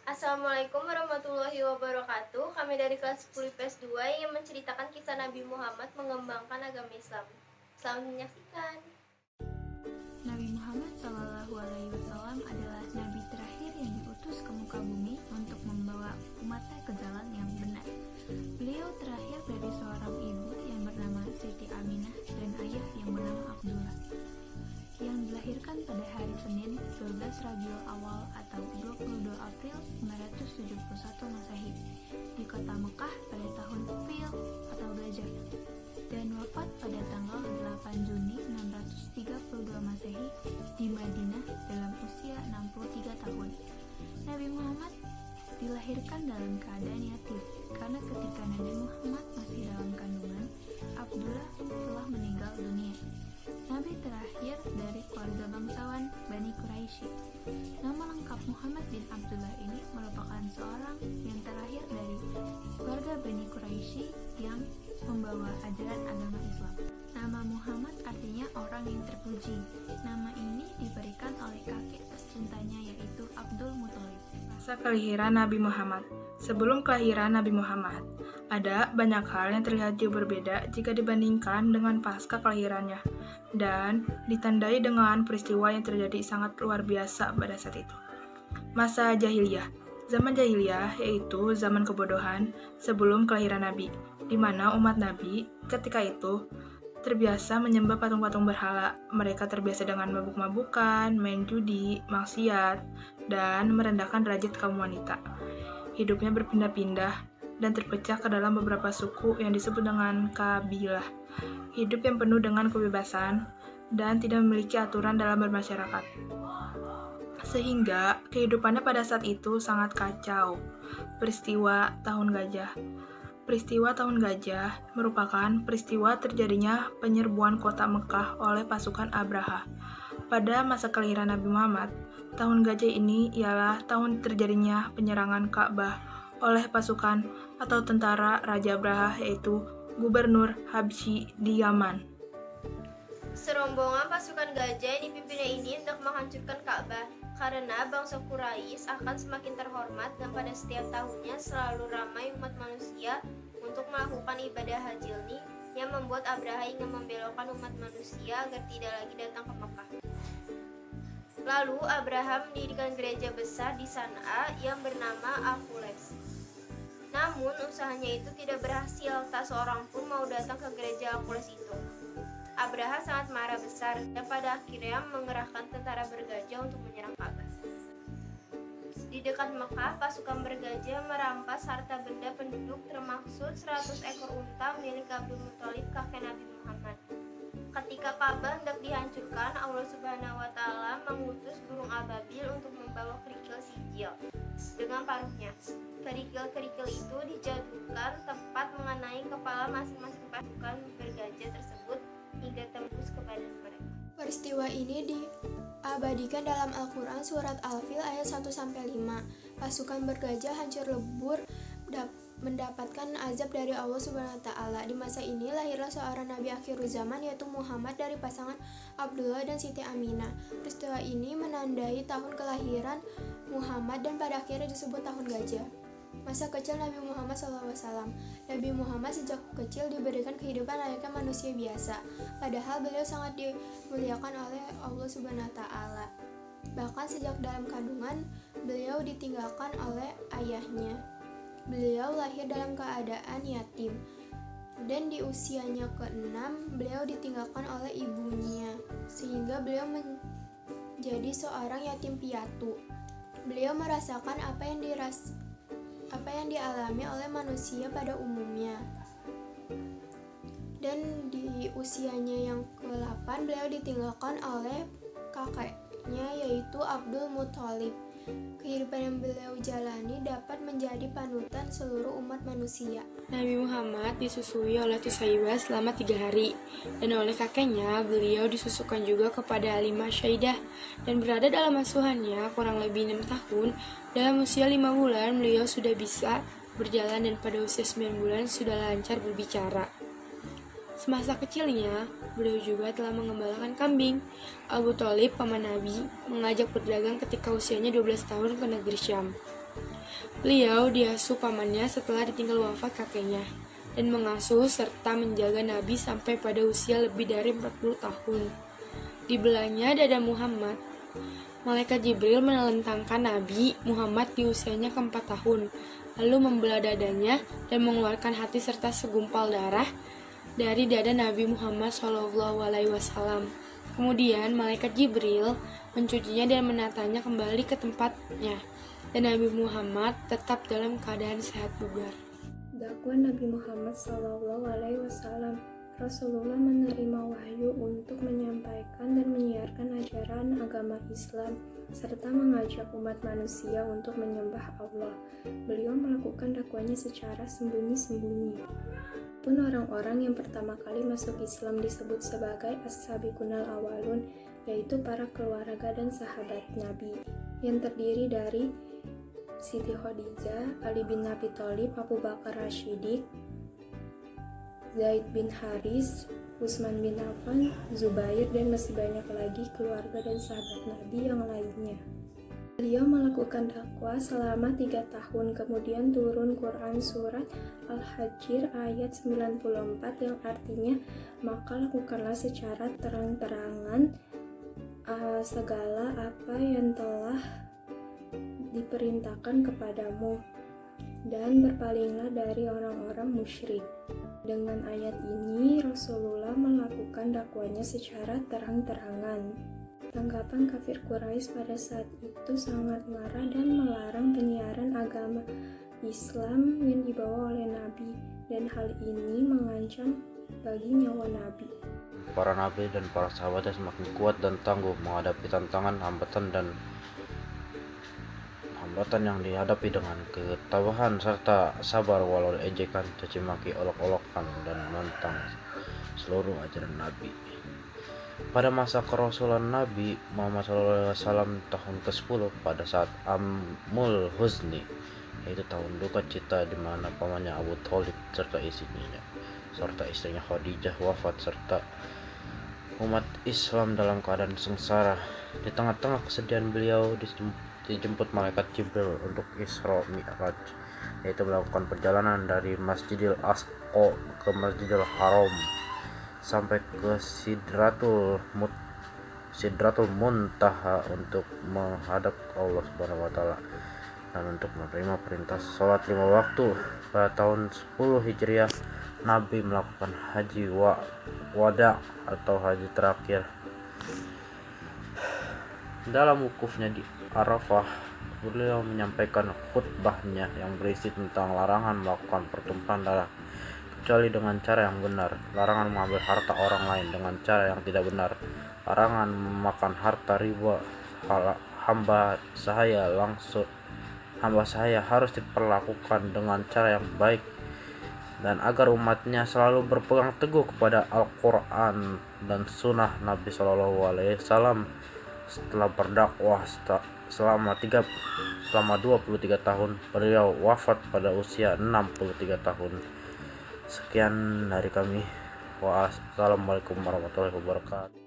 Assalamualaikum warahmatullahi wabarakatuh. Kami dari kelas 10 IPS 2 yang menceritakan kisah Nabi Muhammad mengembangkan agama Islam. Selamat menyaksikan. Nabi Muhammad SAW adalah nabi terakhir yang diutus ke muka bumi untuk membawa umatnya ke jalan yang benar. Beliau terakhir dari seorang ibu yang bernama Siti Aminah dan ayah yang bernama Abdullah, yang dilahirkan pada hari Senin 12 Rabiul Awal atau 22 April 971 Masehi di kota Mekah pada tahun Fil atau Gajah, dan wafat pada tanggal 8 Juni 632 Masehi di Madinah dalam usia 63 tahun. Nabi Muhammad dilahirkan dalam keadaan yatim karena ketika Nabi Muhammad masih dalam kandungan, Abdullah telah meninggal dunia. Nabi terakhir dari keluarga bangsawan Bani Quraisy. Nama lengkap Muhammad bin Abdullah ini merupakan seorang yang terakhir dari keluarga Bani Quraisy yang membawa ajaran agama Islam. Nama Muhammad artinya orang yang terpuji. Nama ini diberikan oleh kakek tercintanya yaitu Abdul Muthalib. Masa kelahiran Nabi Muhammad. Sebelum kelahiran Nabi Muhammad, ada banyak hal yang terlihat jauh berbeda jika dibandingkan dengan pasca kelahirannya, dan ditandai dengan peristiwa yang terjadi sangat luar biasa pada saat itu. Masa jahiliyah. Zaman jahiliyah yaitu zaman kebodohan sebelum kelahiran Nabi, di mana umat Nabi ketika itu terbiasa menyembah patung-patung berhala. Mereka terbiasa dengan mabuk-mabukan, main judi, maksiat, dan merendahkan derajat kaum wanita. Hidupnya berpindah-pindah dan terpecah ke dalam beberapa suku yang disebut dengan kabilah. Hidup yang penuh dengan kebebasan dan tidak memiliki aturan dalam bermasyarakat. Sehingga kehidupannya pada saat itu sangat kacau. Peristiwa Tahun Gajah. Peristiwa Tahun Gajah merupakan peristiwa terjadinya penyerbuan kota Mekah oleh pasukan Abraha. Pada masa kelahiran Nabi Muhammad, Tahun Gajah ini ialah tahun terjadinya penyerangan Ka'bah oleh pasukan atau tentara Raja Abraha, yaitu Gubernur Habsyi di Yaman. Serombongan pasukan gajah yang dipimpinnya ini hendak menghancurkan Ka'bah karena bangsa Quraisy akan semakin terhormat dan pada setiap tahunnya selalu ramai umat manusia untuk melakukan ibadah haji ini yang membuat Abraha ingin membelokkan umat manusia agar tidak lagi datang ke Mekah. Lalu Abraham mendirikan gereja besar di San'a yang bernama Al-Qules. Namun usahanya itu tidak berhasil, tak seorang pun mau datang ke gereja Al-Qules itu. Abraha sangat marah besar dan pada akhirnya mengerahkan tentara bergajah untuk menyerang Ka'bah. Di dekat Mekah, pasukan bergajah merampas harta benda penduduk termaksud 100 ekor unta milik Abdul Muthalib kakek Nabi Muhammad. Ketika Ka'bah hendak dihancurkan, Allah Subhanahu wa Ta'ala mengutus burung ababil untuk membawa kerikil sijil dengan paruhnya. Kerikil-kerikil itu dijatuhkan tepat mengenai kepala masing-masing pasukan bergajah tersebut hingga tembus ke badan mereka. Peristiwa ini diabadikan dalam Al-Quran Surat Al-Fil ayat 1-5. Pasukan bergajah hancur lebur mendapatkan azab dari Allah Subhanahu wa Ta'ala. Di masa ini lahirlah seorang nabi akhir zaman yaitu Muhammad dari pasangan Abdullah dan Siti Aminah. Peristiwa ini menandai tahun kelahiran Muhammad dan pada akhirnya disebut tahun gajah. Masa kecil Nabi Muhammad SAW. Nabi Muhammad sejak kecil diberikan kehidupan layaknya manusia biasa, padahal beliau sangat dimuliakan oleh Allah Subhanahu wa Ta'ala. Bahkan sejak dalam kandungan, beliau ditinggalkan oleh ayahnya. Beliau lahir dalam keadaan yatim, dan di usianya ke-6 beliau ditinggalkan oleh ibunya, sehingga beliau menjadi seorang yatim piatu. Beliau merasakan apa yang dialami oleh manusia pada umumnya. Dan di usianya yang ke-8 beliau ditinggalkan oleh kakeknya yaitu Abdul Muthalib. Kehidupan yang beliau jalani dapat menjadi panutan seluruh umat manusia. Nabi Muhammad disusui oleh Tusaibah selama 3 hari, dan oleh kakeknya beliau disusukan juga kepada Halimah Syaidah, dan berada dalam asuhannya kurang lebih 6 tahun. Dalam usia 5 bulan beliau sudah bisa berjalan dan pada usia 9 bulan sudah lancar berbicara. Semasa kecilnya, beliau juga telah mengembalakan kambing. Abu Thalib, paman Nabi, mengajak berdagang ketika usianya 12 tahun ke negeri Syam. Beliau diasuh pamannya setelah ditinggal wafat kakeknya dan mengasuh serta menjaga Nabi sampai pada usia lebih dari 40 tahun. Di belahnya dada Muhammad. Malaikat Jibril menelentangkan Nabi Muhammad di usianya ke-4 tahun, lalu membelah dadanya dan mengeluarkan hati serta segumpal darah dari dada Nabi Muhammad SAW. Kemudian malaikat Jibril mencucinya dan menatanya kembali ke tempatnya, dan Nabi Muhammad tetap dalam keadaan sehat bugar. Dakwah Nabi Muhammad SAW. Rasulullah menerima wahyu untuk menyampaikan dan menyiarkan ajaran agama Islam serta mengajak umat manusia untuk menyembah Allah. Beliau melakukan dakwahnya secara sembunyi-sembunyi. Pun orang-orang yang pertama kali masuk Islam disebut sebagai as-sabiqunal awalun, yaitu para keluarga dan sahabat Nabi, yang terdiri dari Siti Khadijah, Ali bin Abi Thalib, Abu Bakar Rashidik, Zaid bin Haris, Utsman bin Affan, Zubair, dan masih banyak lagi keluarga dan sahabat Nabi yang lainnya. Beliau melakukan dakwah selama 3 tahun, kemudian turun Quran surat Al-Hajr ayat 94 yang artinya, maka lakukanlah secara terang-terangan segala apa yang telah diperintahkan kepadamu, dan berpalinglah dari orang-orang musyrik. Dengan ayat ini, Rasulullah melakukan dakwanya secara terang-terangan. Tanggapan kafir Quraisy pada saat itu sangat marah dan melarang penyiaran agama Islam yang dibawa oleh Nabi, dan hal ini mengancam bagi nyawa Nabi. Para nabi dan para sahabatnya semakin kuat dan tangguh menghadapi tantangan, hambatan yang dihadapi dengan ketabahan serta sabar walau ejekan, caci maki, olok-olokan, dan menentang seluruh ajaran Nabi. Pada masa kerasulan Nabi Muhammad SAW tahun ke-10, pada saat Amul Huzni, yaitu tahun duka cita, di mana pamannya Abu Thalib serta istrinya Khadijah wafat, serta umat Islam dalam keadaan sengsara. Di tengah-tengah kesedihan, beliau dijemput malaikat Jibril untuk Isra Mi'raj, yaitu melakukan perjalanan dari Masjidil Aqsa ke Masjidil Haram sampai ke Sidratul Muntaha untuk menghadap Allah Subhanahu wa taala dan untuk menerima perintah sholat 5 waktu. Pada tahun 10 Hijriah, Nabi melakukan haji wada atau haji terakhir. Dalam wukufnya di Arafah, beliau menyampaikan khutbahnya yang berisi tentang larangan melakukan pertumpahan darah kecuali dengan cara yang benar, larangan mengambil harta orang lain dengan cara yang tidak benar, larangan memakan harta riba, hamba sahaya harus diperlakukan dengan cara yang baik, dan agar umatnya selalu berpegang teguh kepada Al-Quran dan Sunnah Nabi SAW. Setelah berdakwah selama 23 tahun, beliau wafat pada usia 63 tahun. Sekian dari kami. Wassalamualaikum warahmatullahi wabarakatuh.